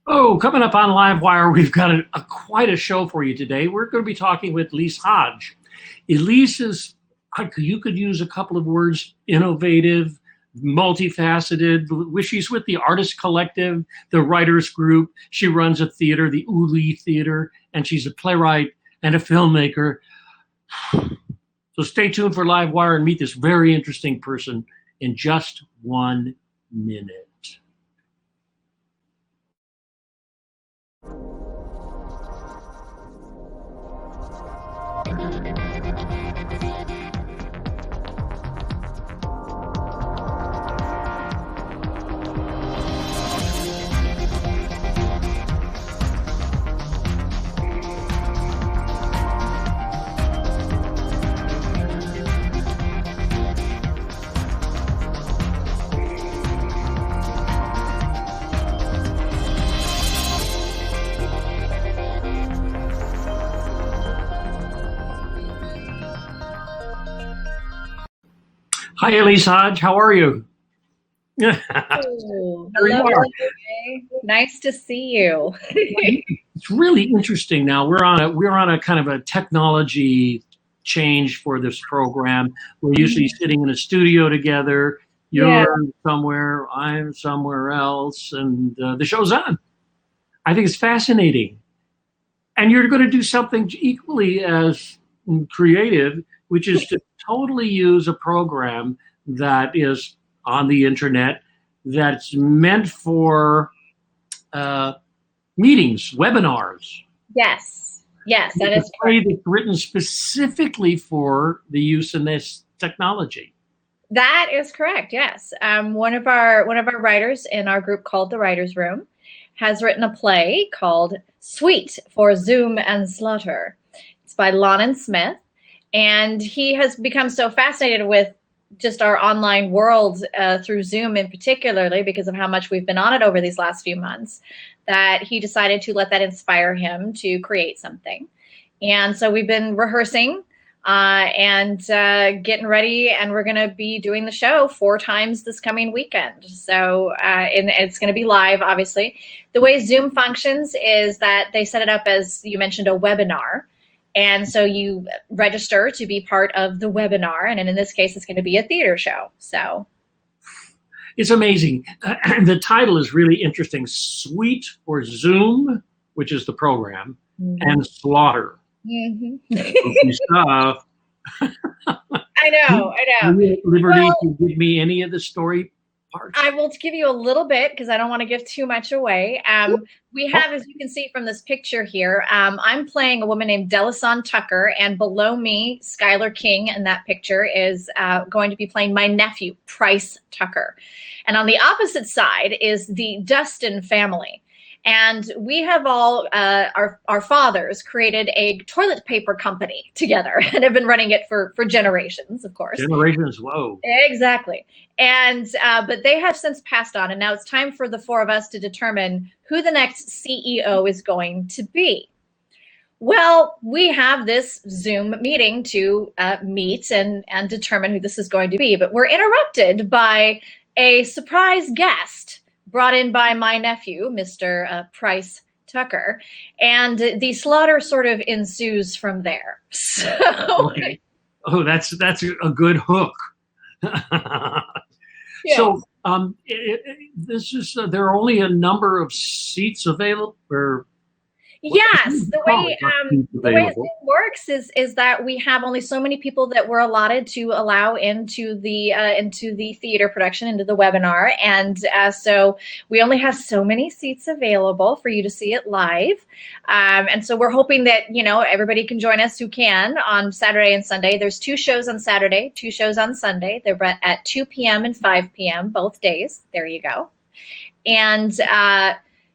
Oh, coming up on LiveWire, we've got quite a show for you today. We're going to be talking with Elise Hodge. Elise is, you could use a couple of words, innovative, multifaceted. She's with the Artist Collective, the Writers Group. She runs a theater, the Uli Theater, and she's a playwright and a filmmaker. So stay tuned for LiveWire and meet this very interesting person in just 1 minute. Hi, Elise Hodge. How are you? Oh, hello. Nice to see you. It's really interesting. Now we're on a kind of a technology change for this program. We're usually sitting in a studio together. You're somewhere, I'm somewhere else, and the show's on. I think it's fascinating. And you're going to do something equally as creative, which is to totally use a program that is on the internet that's meant for meetings, webinars. Yes, that is correct. It's written specifically for the use in this technology. That is correct. Yes, one of our writers in our group called the Writers Room has written a play called Sweet for Zoom and Slaughter. It's by Lonan Smith. And he has become so fascinated with just our online world through Zoom in particularly because of how much we've been on it over these last few months that he decided to let that inspire him to create something. And so we've been rehearsing and getting ready, and we're going to be doing the show 4 times this coming weekend. So and it's going to be live, obviously. The way Zoom functions is that they set it up as you mentioned, a webinar. And so you register to be part of the webinar. And in this case, it's going to be a theater show. So it's amazing. The title is really interesting. Sweet for Zoom, which is the program, and Slaughter. Stuff. I know. Liberty to give me any of the story parts? I will give you a little bit because I don't want to give too much away. We have, as you can see from this picture here, I'm playing a woman named Delasan Tucker, and below me, Skylar King in that picture is going to be playing my nephew, Price Tucker. And on the opposite side is the Dustin family. And we have all, our fathers created a toilet paper company together and have been running it for generations, of course. Generations, whoa. Exactly. And, but they have since passed on, and now it's time for the 4 of us to determine who the next CEO is going to be. Well, we have this Zoom meeting to meet and determine who this is going to be, but we're interrupted by a surprise guest brought in by my nephew, Mr. Price Tucker, and the slaughter sort of ensues from there. So, okay. Oh, that's a good hook. Yes. So, this is there are only a number of seats available, or yes, the way it works is that we have only so many people that we're allotted to allow into the theater production, into the webinar, and so we only have so many seats available for you to see it live, and so we're hoping that everybody can join us who can on Saturday and Sunday. There's 2 shows on Saturday, 2 shows on Sunday. They're at 2 p.m. and 5 p.m. both days. There you go, and.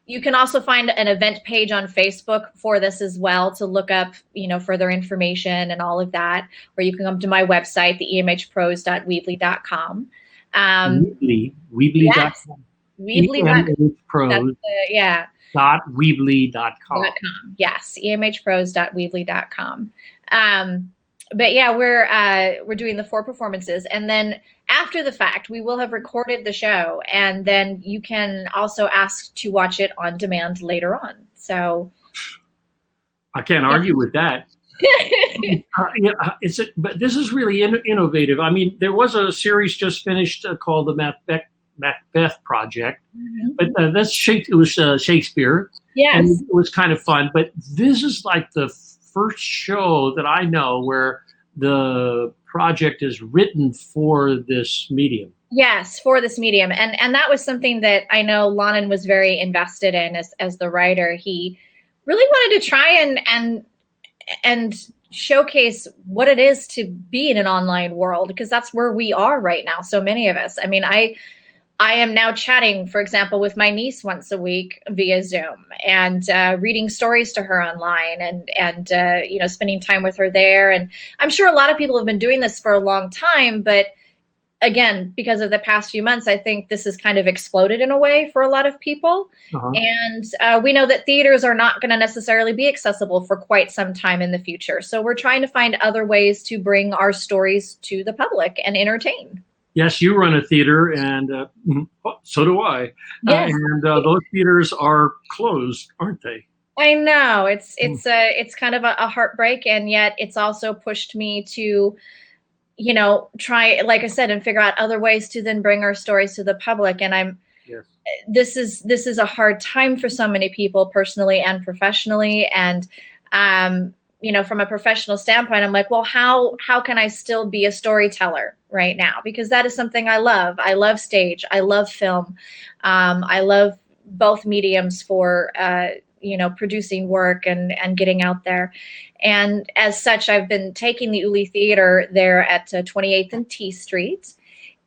You can also find an event page on Facebook for this as well to look up, further information and all of that, or you can come to my website, the emhpros.weebly.com. Weebly.com. Yes, Weebly.com. Yeah. .weebly.com. Yes, emhpros.weebly.com. but yeah, we're doing the 4 performances, and then after the fact, we will have recorded the show, and then you can also ask to watch it on demand later on. So I can't argue with that. Yeah, but this is really innovative. I mean, there was a series just finished called the Macbeth Project, but it was Shakespeare, and Yes. it was kind of fun. But this is like the first show that I know where the project is written for this medium. Yes, for this medium, and that was something that I know Lonan was very invested in as the writer. He really wanted to try and showcase what it is to be in an online world, because that's where we are right now, so many of us. I mean, I am now chatting, for example, with my niece once a week via Zoom, and reading stories to her online, and you know, spending time with her there. And I'm sure a lot of people have been doing this for a long time, but again, because of the past few months, I think this has kind of exploded in a way for a lot of people. And we know that theaters are not going to necessarily be accessible for quite some time in the future. So we're trying to find other ways to bring our stories to the public and entertain. Yes, you run a theater, and so do I. Yes. And those theaters are closed, aren't they? I know it's kind of a heartbreak, and yet it's also pushed me to, you know, try, like I said, and figure out other ways to then bring our stories to the public. And this is a hard time for so many people, personally and professionally. And you know, from a professional standpoint, I'm like, well, how can I still be a storyteller right now? Because that is something I love. I love stage. I love film. I love both mediums for you know, producing work and getting out there. And as such, I've been taking the Uli Theater there at 28th and T Street.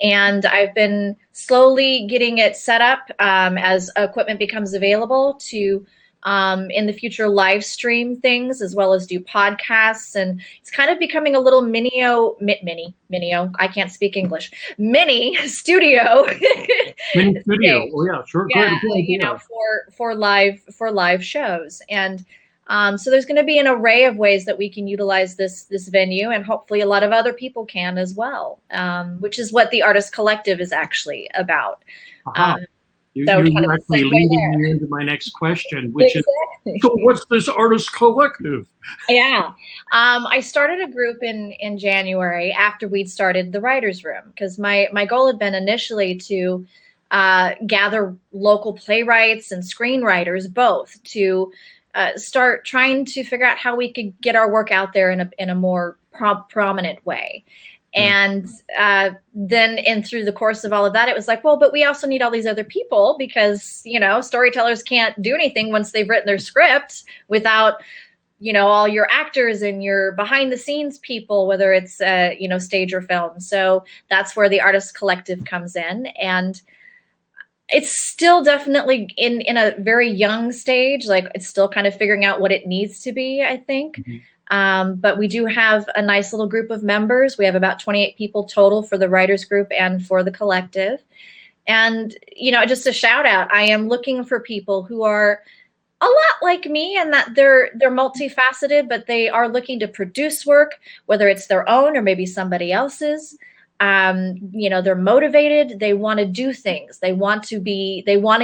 And I've been slowly getting it set up as equipment becomes available to, in the future, live stream things, as well as do podcasts. And it's kind of becoming a little mini, I can't speak English, mini studio. Mini studio. Oh yeah, sure. Yeah, you know, for live shows. And so there's going to be an array of ways that we can utilize this venue, and hopefully a lot of other people can as well, which is what the Artist Collective is actually about. You're actually leading me into my next question, which is, so what's this Artist Collective? Yeah. I started a group in January after we'd started the Writers' Room, because my goal had been initially to gather local playwrights and screenwriters both to start trying to figure out how we could get our work out there in a more prominent way. And then through the course of all of that, it was like, well, but we also need all these other people, because, you know, storytellers can't do anything once they've written their script without, you know, all your actors and your behind the scenes people, whether it's, you know, stage or film. So that's where the Artist Collective comes in. And it's still definitely in a very young stage. Like, it's still kind of figuring out what it needs to be, I think. But we do have a nice little group of members. We have about 28 people total for the writers group and for the collective. And, you know, just a shout out, I am looking for people who are a lot like me, and that they're multifaceted, but they are looking to produce work, whether it's their own or maybe somebody else's. You know, they're motivated, they want to do things, they want to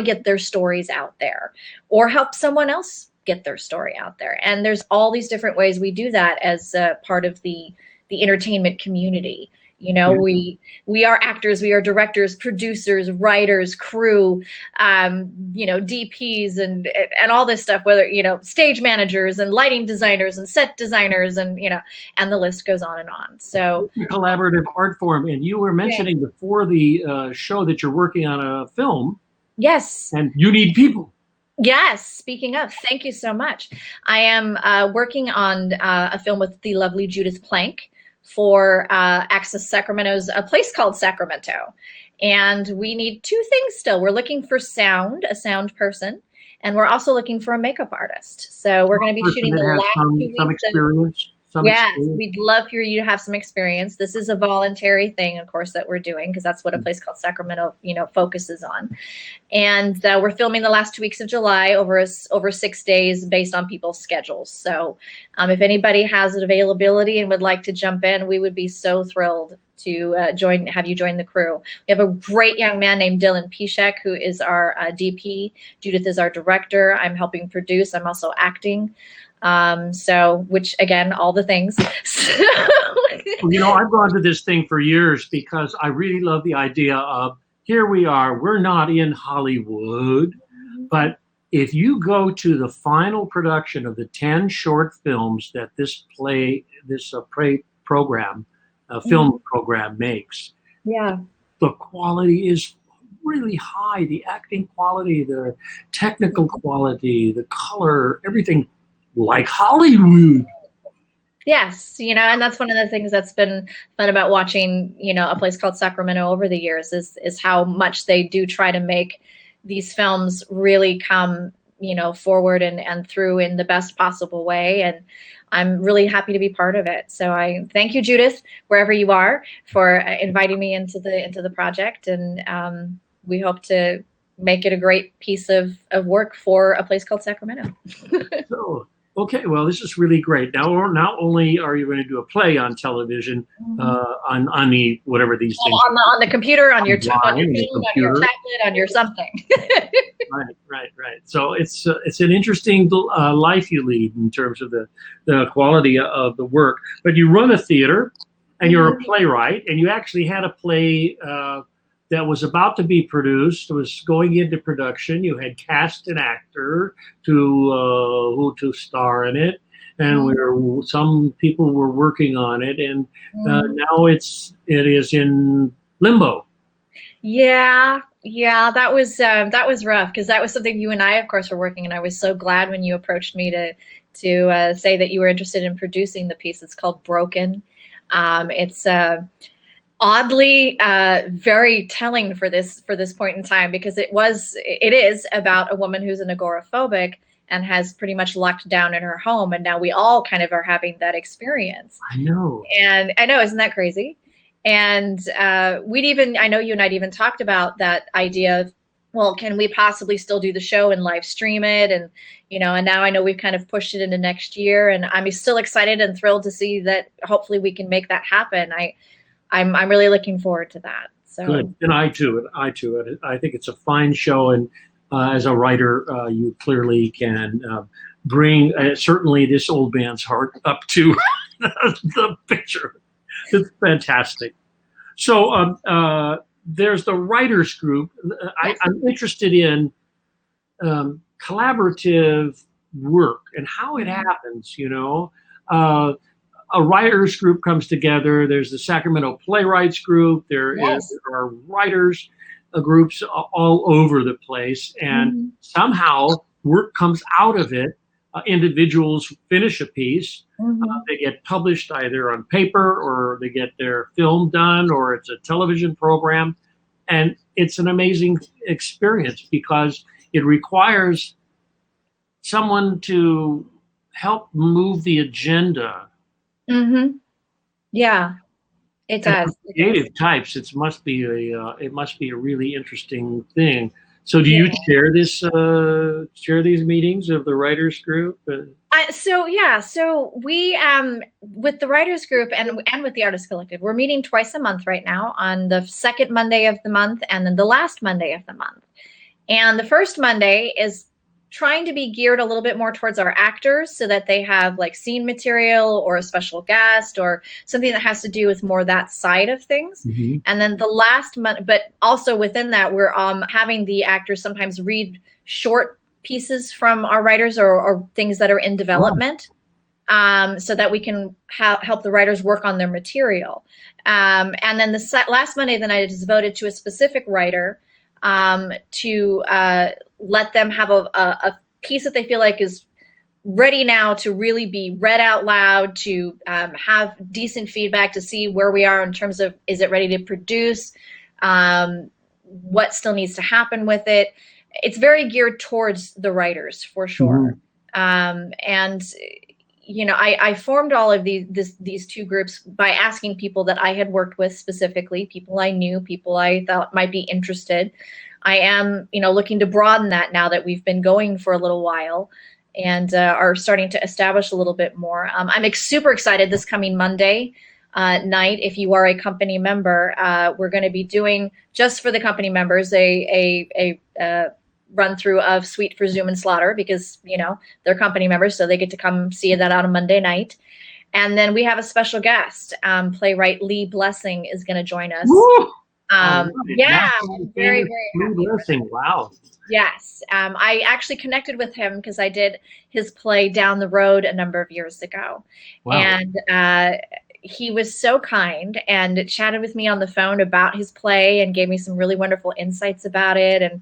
get their stories out there, or help someone else get their story out there. And there's all these different ways we do that as part of the entertainment community. You know, we are actors, we are directors, producers, writers, crew, you know, DPs and all this stuff, whether, you know, stage managers and lighting designers and set designers, and, you know, and the list goes on and on. So collaborative art form. And you were mentioning before the show that you're working on a film. Yes. And you need people. Yes. Speaking of, thank you so much. I am working on a film with the lovely Judith Plank for Access Sacramento's A Place Called Sacramento. And we need 2 things still. We're looking for a sound person, and we're also looking for a makeup artist. So we're going to be shooting the last 2 weeks. Some experience. some Yes, experience? we'd love for you to have some experience. This is a voluntary thing, of course, that we're doing because that's what a place called Sacramento, focuses on. And we're filming the last 2 weeks of July over 6 days based on people's schedules. So if anybody has an availability and would like to jump in, we would be so thrilled to have you join the crew. We have a great young man named Dylan Pishek, who is our DP. Judith is our director. I'm helping produce. I'm also acting. Which again, all the things. Well, I've gone to this thing for years because I really love the idea of, here we are, we're not in Hollywood, but if you go to the final production of the 10 short films that this program, film program makes, Yeah. the quality is really high. The acting quality, the technical quality, the color, everything like Hollywood. Yes, and that's one of the things that's been fun about watching, a place called Sacramento over the years is how much they do try to make these films really come, forward and through in the best possible way. And I'm really happy to be part of it. So I thank you, Judith, wherever you are, for inviting me into the project. And we hope to make it a great piece of work for a place called Sacramento. So, okay, well, this is really great. Now, not only are you going to do a play on television, on the whatever these things on the computer, on your phone, on your tablet, on your something. Right. So it's an interesting life you lead in terms of the quality of the work. But you run a theater, and you're a playwright, and you actually had a play that was about to be produced, was going into production. You had cast an actor to star in it, and some people were working on it, and now it is in limbo. Yeah, that was rough because that was something you and I, of course, were working, and I was so glad when you approached me to say that you were interested in producing the piece. It's called Broken. It's oddly very telling for this point in time because it is about a woman who's an agoraphobic and has pretty much locked down in her home, and now we all kind of are having that experience. I know, isn't that crazy? And I know you and I'd even talked about that idea of, well, can we possibly still do the show and live stream it? And, and now I know we've kind of pushed it into next year, and I'm still excited and thrilled to see that hopefully we can make that happen. I'm really looking forward to that. So good. And I too. I think it's a fine show. And as a writer, you clearly can bring certainly this old man's heart up to the picture. It's fantastic. So there's the writers group. I'm interested in collaborative work and how it happens. A writers group comes together. There's the Sacramento Playwrights group. There are writers groups all over the place, and somehow work comes out of it. Individuals finish a piece. They get published either on paper or they get their film done or it's a television program. And it's an amazing experience because it requires someone to help move the agenda. Yeah, it does. Creative types, it must be a really interesting thing. So do you share these meetings of the writers group? So we with the writers group and with the Artist Collective, we're meeting twice a month right now on the second Monday of the month and then the last Monday of the month. And the first Monday is trying to be geared a little bit more towards our actors so that they have like scene material or a special guest or something that has to do with more that side of things. And then the last month, but also within that, we're having the actors sometimes read short pieces from our writers or things that are in development so that we can help the writers work on their material. And then the last Monday of the night is devoted to a specific writer to let them have a piece that they feel like is ready now to really be read out loud, to have decent feedback, to see where we are in terms of, is it ready to produce, what still needs to happen with it. It's very geared towards the writers for sure. And you know, I formed all of these two groups by asking people that I had worked with specifically, people I knew, people I thought might be interested. I am, you know, looking to broaden that now that we've been going for a little while and are starting to establish a little bit more. I'm super excited this coming Monday night. If you are a company member, we're going to be doing, just for the company members, a run through of Sweet for Zoom and Slaughter, because, you know, they're company members, so they get to come see that on a Monday night. And then we have a special guest, playwright Lee Blessing is going to join us. Yeah, very, very happy. Blessing. Wow. Yes, I actually connected with him because I did his play Down the Road a number of years ago. Wow. And he was so kind and chatted with me on the phone about his play and gave me some really wonderful insights about it. And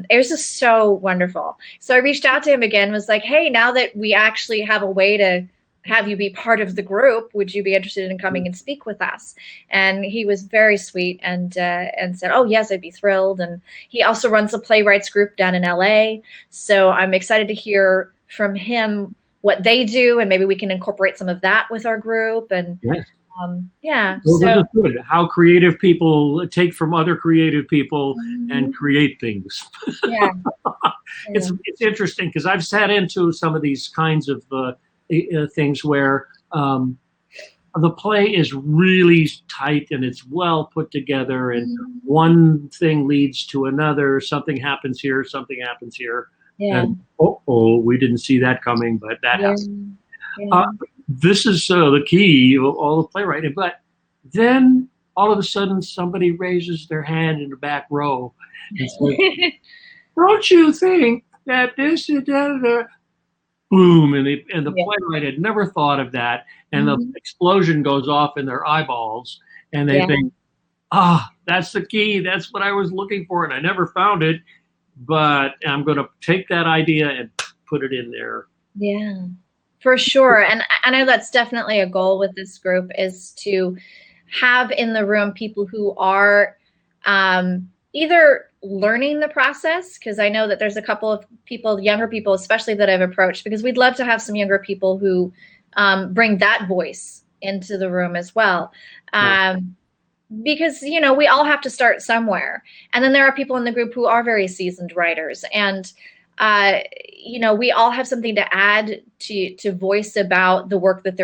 it was just so wonderful. So I reached out to him again, was like, hey, now that we actually have a way to have you be part of the group, would you be interested in coming and speak with us? And he was very sweet and said, oh, yes, I'd be thrilled. And he also runs a playwrights group down in LA. So I'm excited to hear from him what they do, and maybe we can incorporate some of that with our group. And yes. Yeah. Well, so good. How creative people take from other creative people and create things. Yeah. It's interesting because I've sat into some of these kinds of things where the play is really tight and it's well put together, and one thing leads to another. Something happens here, something happens here. Yeah. And we didn't see that coming, but that happened. Yeah. This is the key of all the playwriting. But then all of a sudden somebody raises their hand in the back row and says, don't you think that this is boom, and the playwright had never thought of that, and the explosion goes off in their eyeballs, and they think, that's the key, that's what I was looking for, and I never found it, but I'm going to take that idea and put it in there. Yeah, for sure. And I know that's definitely a goal with this group, is to have in the room people who are either learning the process, because I know that there's a couple of people, younger people especially, that I've approached, because we'd love to have some younger people who bring that voice into the room as well. Because, you know, we all have to start somewhere. And then there are people in the group who are very seasoned writers. And, you know, we all have something to add to voice about the work that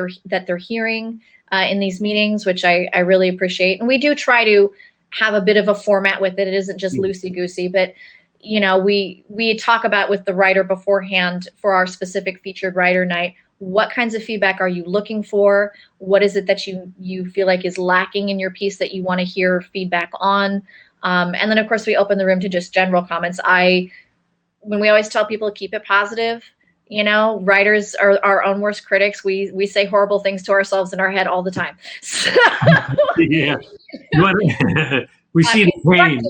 they're hearing in these meetings, which I really appreciate. And we do try to have a bit of a format with it. It isn't just loosey-goosey, but, you know, we talk about with the writer beforehand for our specific featured writer night, what kinds of feedback are you looking for? What is it that you feel like is lacking in your piece that you want to hear feedback on? And then, of course, we open the room to just general comments. When we always tell people, keep it positive. You know, writers are our own worst critics. We say horrible things to ourselves in our head all the time. So, yeah. We see the pain.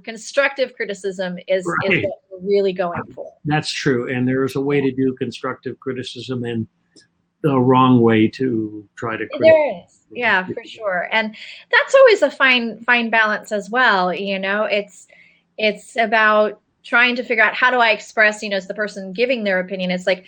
Constructive criticism is what we're really going for. That's true. And there's a way to do constructive criticism and the wrong way to try to criticize. There is. Yeah, for sure. And that's always a fine balance as well. You know, it's about trying to figure out, how do I express, you know, as the person giving their opinion, it's like,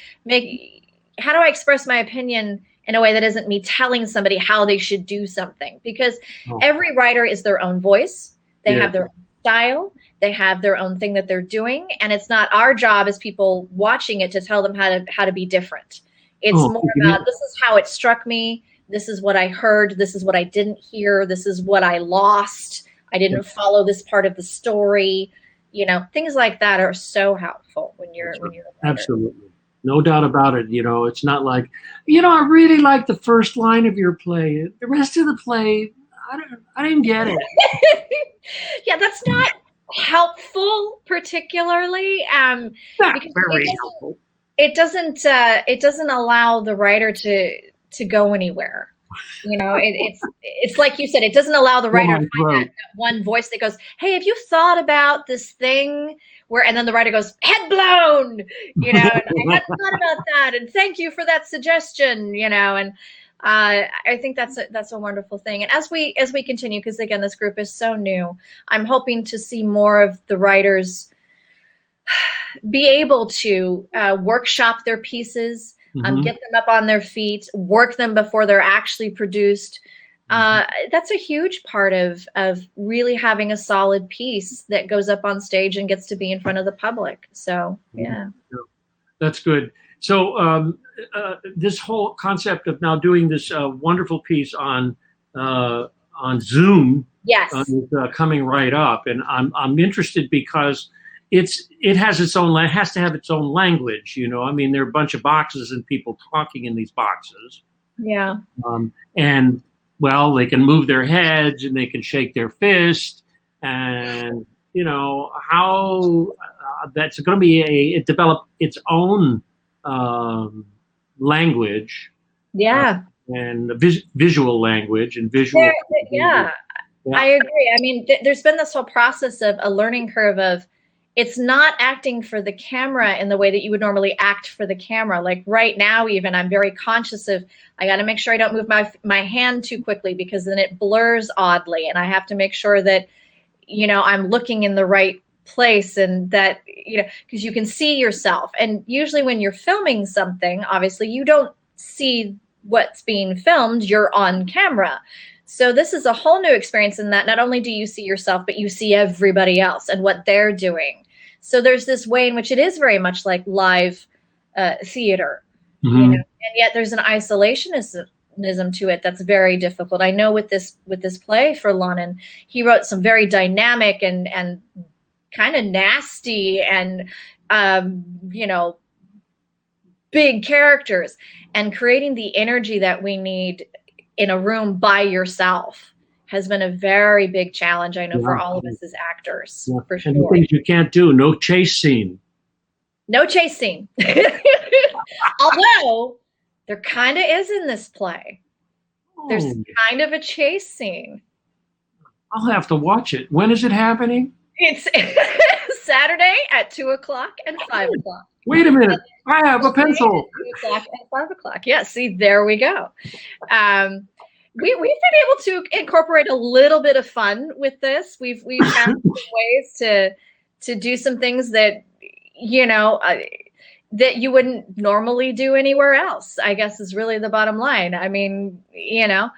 how do I express my opinion in a way that isn't me telling somebody how they should do something? Because every writer is their own voice. They have their own style. They have their own thing that they're doing. And it's not our job as people watching it to tell them how to be different. It's more about, this is how it struck me. This is what I heard. This is what I didn't hear. This is what I lost. I didn't follow this part of the story. You know, things like that are so helpful when you're a writer. Absolutely. No doubt about it. You know, it's not like, you know, I really like the first line of your play. The rest of the play, I didn't get it. Yeah, that's not helpful particularly. Not very helpful. It doesn't allow the writer to go anywhere. You know, it's like you said, it doesn't allow the writer to find that one voice that goes, hey, have you thought about this thing where, and then the writer goes, head blown, you know, and I hadn't thought about that, and thank you for that suggestion, you know. And I think that's a wonderful thing. And as we continue, because again, this group is so new, I'm hoping to see more of the writers be able to workshop their pieces, get them up on their feet, work them before they're actually produced. That's a huge part of really having a solid piece that goes up on stage and gets to be in front of the public. So, yeah. That's good. So this whole concept of now doing this wonderful piece on Zoom, yes, is coming right up, and I'm interested because it has to have its own language. You know, I mean, there are a bunch of boxes and people talking in these boxes. Yeah. And well, they can move their heads and they can shake their fist, and you know how that's going to be it develop its own language. Yeah. And visual language and visual. Yeah, I agree. I mean, there's been this whole process of a learning curve of it's not acting for the camera in the way that you would normally act for the camera. Like right now, even I'm very conscious of, I got to make sure I don't move my hand too quickly because then it blurs oddly. And I have to make sure that, you know, I'm looking in the right place and that, you know, because you can see yourself. And usually when you're filming something, obviously you don't see what's being filmed, you're on camera. So this is a whole new experience in that not only do you see yourself, but you see everybody else and what they're doing. So there's this way in which it is very much like live theater, you know, and yet there's an isolationism to it that's very difficult. I know with this play for Lonan, he wrote some very dynamic and kind of nasty and you know, big characters, and creating the energy that we need in a room by yourself has been a very big challenge, I know, for all of us as actors, for sure. And the things you can't do, no chase scene. No chase scene. Although there kind of is in this play. There's kind of a chase scene. I'll have to watch it. When is it happening? It's Saturday at 2 o'clock and 5 o'clock. Wait a minute. I have a pencil. 2 o'clock and 5 o'clock. Yeah, see, there we go. We've been able to incorporate a little bit of fun with this. We've found some ways to do some things that, you know, that you wouldn't normally do anywhere else, I guess is really the bottom line. I mean, you know,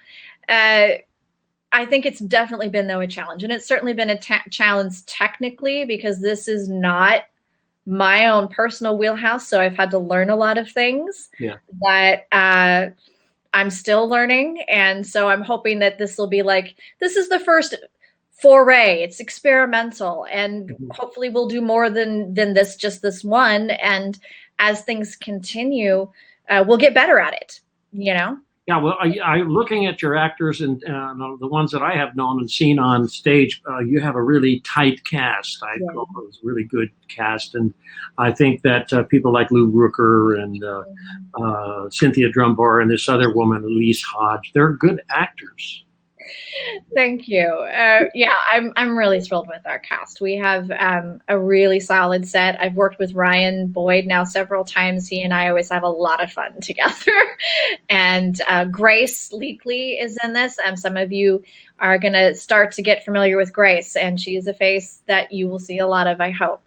I think it's definitely been, though, a challenge. And it's certainly been a challenge technically because this is not my own personal wheelhouse. So I've had to learn a lot of things that I'm still learning. And so I'm hoping that this will be like, this is the first foray. It's experimental. And hopefully we'll do more than this, just this one. And as things continue, we'll get better at it, you know? Yeah, well, I looking at your actors and the ones that I have known and seen on stage, you have a really tight cast. I call it a really good cast, and I think that people like Lou Rooker and Cynthia Drumbar and this other woman, Elise Hodge, they're good actors. Thank you. Yeah, I'm really thrilled with our cast. We have a really solid set. I've worked with Ryan Boyd now several times. He and I always have a lot of fun together. And Grace Leakley is in this. Some of you are going to start to get familiar with Grace, and she is a face that you will see a lot of, I hope.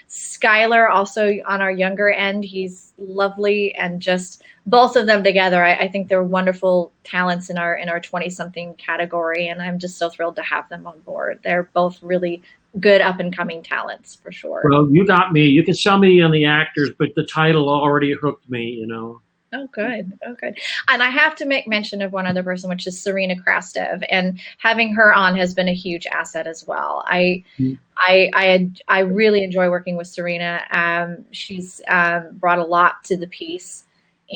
Skylar, also on our younger end, he's lovely, and just both of them together, I think they're wonderful talents in our 20-something category, and I'm just so thrilled to have them on board. They're both really good up-and-coming talents, for sure. Well, you got me. You can sell me on the actors, but the title already hooked me, you know. Oh, good. Oh, good. And I have to make mention of one other person, which is Serena Krastev, and having her on has been a huge asset as well. I really enjoy working with Serena. She's brought a lot to the piece,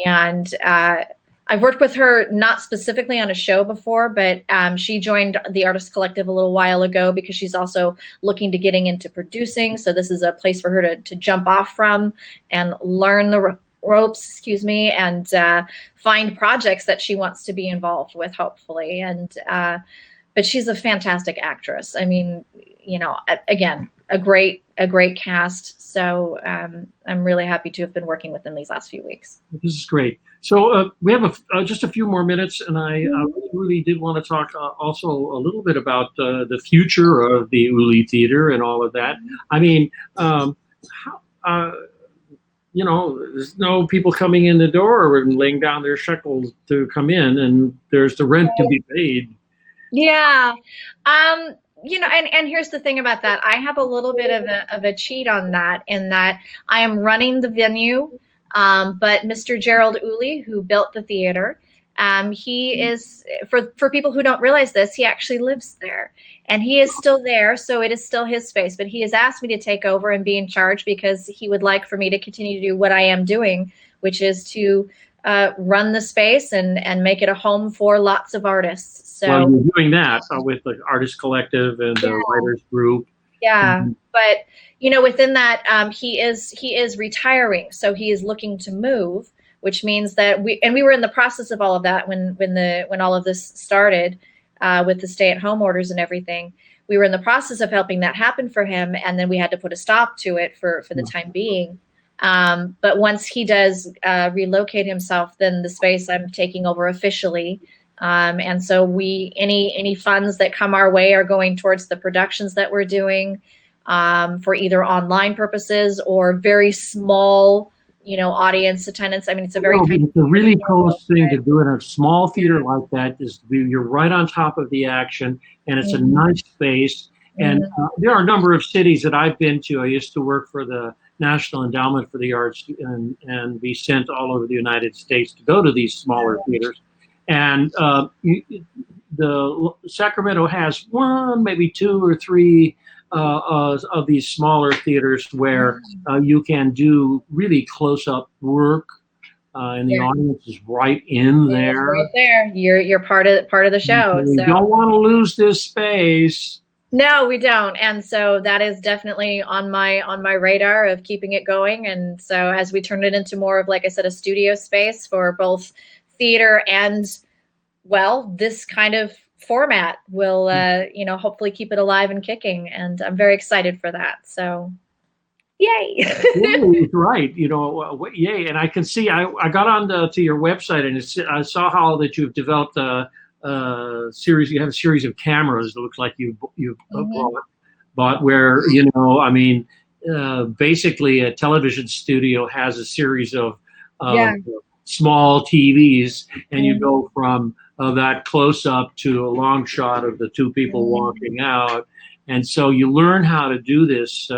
and I've worked with her not specifically on a show before, but she joined the Artist Collective a little while ago because she's also looking to getting into producing. So this is a place for her to jump off from and learn the ropes, and find projects that she wants to be involved with, hopefully. And but she's a fantastic actress. I mean, you know, again, a great cast. So I'm really happy to have been working with them these last few weeks. This is great. So we have just a few more minutes, and I really did want to talk also a little bit about the future of the Uli Theater and all of that. I mean, you know, there's no people coming in the door and laying down their shekels to come in, and there's the rent to be paid. Yeah. You know, and here's the thing about that. I have a little bit of a cheat on that in that I am running the venue, but Mr. Gerald Uli, who built the theater, he is, for people who don't realize this, he actually lives there. And he is still there, so it is still his space. But he has asked me to take over and be in charge because he would like for me to continue to do what I am doing, which is to run the space and make it a home for lots of artists. So well, you're doing that with the Artist Collective and the Writers Group. Yeah, but you know, within that, he is retiring, so he is looking to move, which means that we were in the process of all of that when all of this started with the stay-at-home orders and everything. We were in the process of helping that happen for him, and then we had to put a stop to it for the time being. But once he does relocate himself, then the space I'm taking over officially. And so any funds that come our way are going towards the productions that we're doing for either online purposes or very small, you know, audience attendance. I mean, it's a very it's a really close thing to do in a small theater like that. You're right on top of the action, and it's a nice space. And there are a number of cities that I've been to. I used to work for the National Endowment for the Arts and be sent all over the United States to go to these smaller theaters. And the Sacramento has one, maybe two or three of these smaller theaters where you can do really close-up work, and the audience is right in there. Right there, you're part of the show. You don't want to lose this space. No, we don't. And so that is definitely on my radar of keeping it going. And so as we turn it into more of, like I said, a studio space for both theater and, well, this kind of format will, you know, hopefully keep it alive and kicking. And I'm very excited for that. So, yay. Right. You know, yay. And I can see, I got on to your website and I saw how that you've developed a series. You have a series of cameras that looks like you've bought where, you know, I mean, basically a television studio has a series of small TVs, and you go from that close up to a long shot of the two people walking out. And so you learn how to do this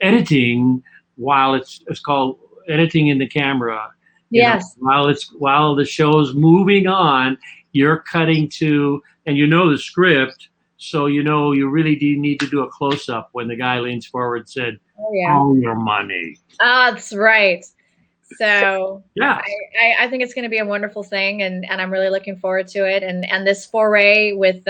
editing while it's called editing in the camera. Yes. You know, while the show's moving on, you're cutting to, and you know the script, so you know you really do need to do a close up when the guy leans forward and said, "All your money." That's right. So yeah, I think it's going to be a wonderful thing, and I'm really looking forward to it. And this foray with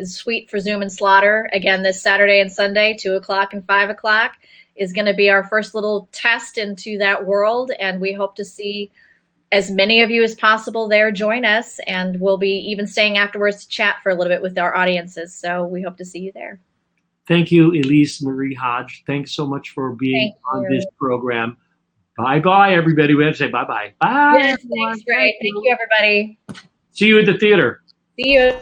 Suite for Zoom and Slaughter again this Saturday and Sunday, 2 o'clock and 5 o'clock, is going to be our first little test into that world, and we hope to see as many of you as possible there join us, and we'll be even staying afterwards to chat for a little bit with our audiences. So we hope to see you there. Thank you, Elise Marie Hodge. Thanks so much for being on this program. Bye-bye, everybody. We have to say bye-bye. Bye. Yes, thanks, Ray. Thank you, everybody. See you at the theater. See you.